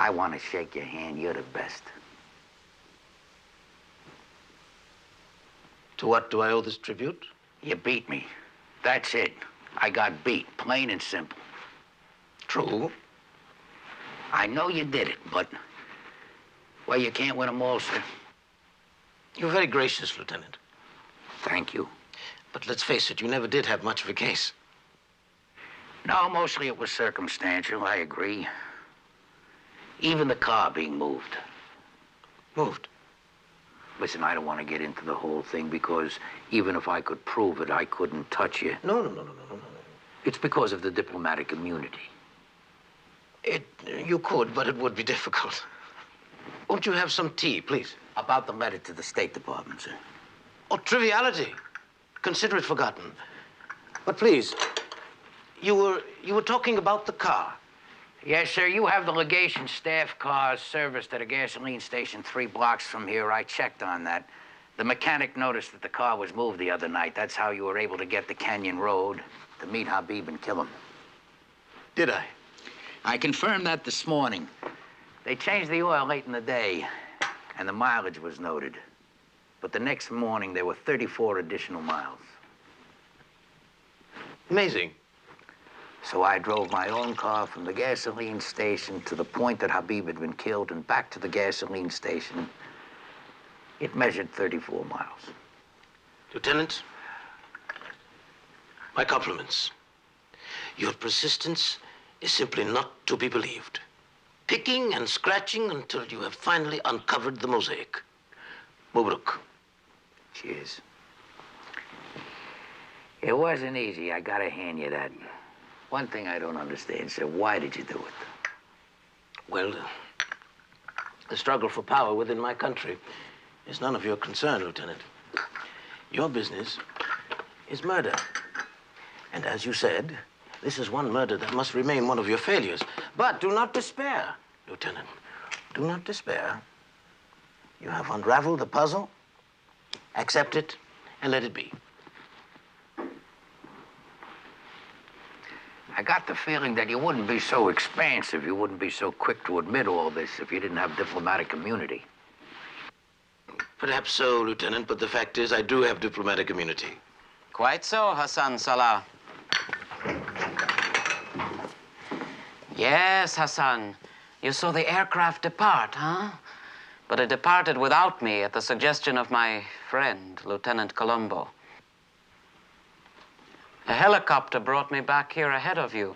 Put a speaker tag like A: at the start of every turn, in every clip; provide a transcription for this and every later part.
A: I want to shake your hand. You're the best.
B: To what do I owe this tribute?
A: You beat me. That's it. I got beat, plain and simple.
B: True.
A: I know you did it, but... well, you can't win them all, sir.
B: You're very gracious, Lieutenant.
A: Thank you.
B: But let's face it, you never did have much of a case.
A: No, mostly it was circumstantial, I agree. Even the car being moved.
B: Moved?
A: Listen, I don't want to get into the whole thing because even if I could prove it, I couldn't touch you.
B: No.
A: It's because of the diplomatic immunity.
B: You could, but it would be difficult. Won't you have some tea, please?
A: About the letter to the State Department, sir.
B: Oh, triviality. Consider it forgotten. But please, you were talking about the car.
A: Yes, sir. You have the legation staff cars serviced at a gasoline station 3 blocks from here. I checked on that. The mechanic noticed that the car was moved the other night. That's how you were able to get to Canyon Road to meet Habib and kill him.
B: Did I?
A: I confirmed that this morning. They changed the oil late in the day, and the mileage was noted. But the next morning, there were 34 additional miles.
B: Amazing.
A: So I drove my own car from the gasoline station to the point that Habib had been killed and back to the gasoline station. It measured 34 miles.
B: Lieutenant, my compliments. Your persistence is simply not to be believed. Picking and scratching until you have finally uncovered the mosaic. Mubarak.
A: Cheers. It wasn't easy, I gotta hand you that. One thing I don't understand, sir, why did you do it?
B: Well, the struggle for power within my country is none of your concern, Lieutenant. Your business is murder. And as you said, this is one murder that must remain one of your failures. But do not despair, Lieutenant. Do not despair. You have unraveled the puzzle. Accept it and let it be.
A: I got the feeling that you wouldn't be so expansive, you wouldn't be so quick to admit all this if you didn't have diplomatic immunity.
B: Perhaps so, Lieutenant, but the fact is I do have diplomatic immunity.
C: Quite so, Hassan Salah. Yes, Hassan. You saw the aircraft depart, huh? But it departed without me at the suggestion of my friend, Lieutenant Columbo. A helicopter brought me back here ahead of you.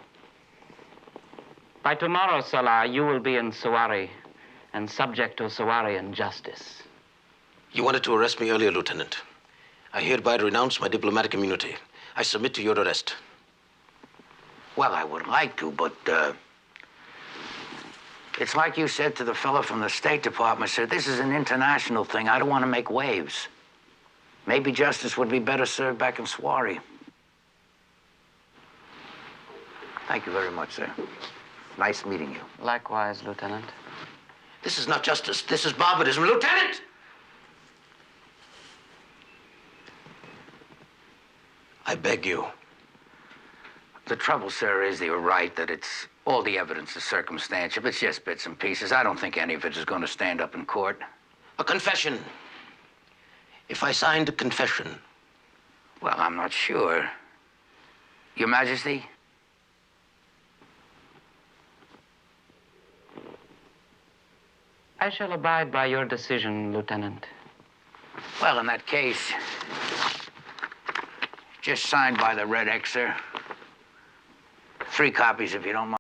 C: By tomorrow, Salah, you will be in Sawari and subject to Sawarian justice.
B: You wanted to arrest me earlier, Lieutenant. I hereby renounce my diplomatic immunity. I submit to your arrest.
A: Well, I would like to, but, it's like you said to the fellow from the State Department, sir, this is an international thing. I don't want to make waves. Maybe justice would be better served back in Sawari. Thank you very much, sir. Nice meeting you.
C: Likewise, Lieutenant.
B: This is not justice. This is barbarism, Lieutenant! I beg you.
A: The trouble, sir, is that you're right that it's all the evidence is circumstantial. It's just bits and pieces. I don't think any of it is going to stand up in court.
B: A confession. If I signed a confession.
A: Well, I'm not sure. Your Majesty?
C: I shall abide by your decision, Lieutenant.
A: Well, in that case, just signed by the Red X, sir. 3 copies, if you don't mind.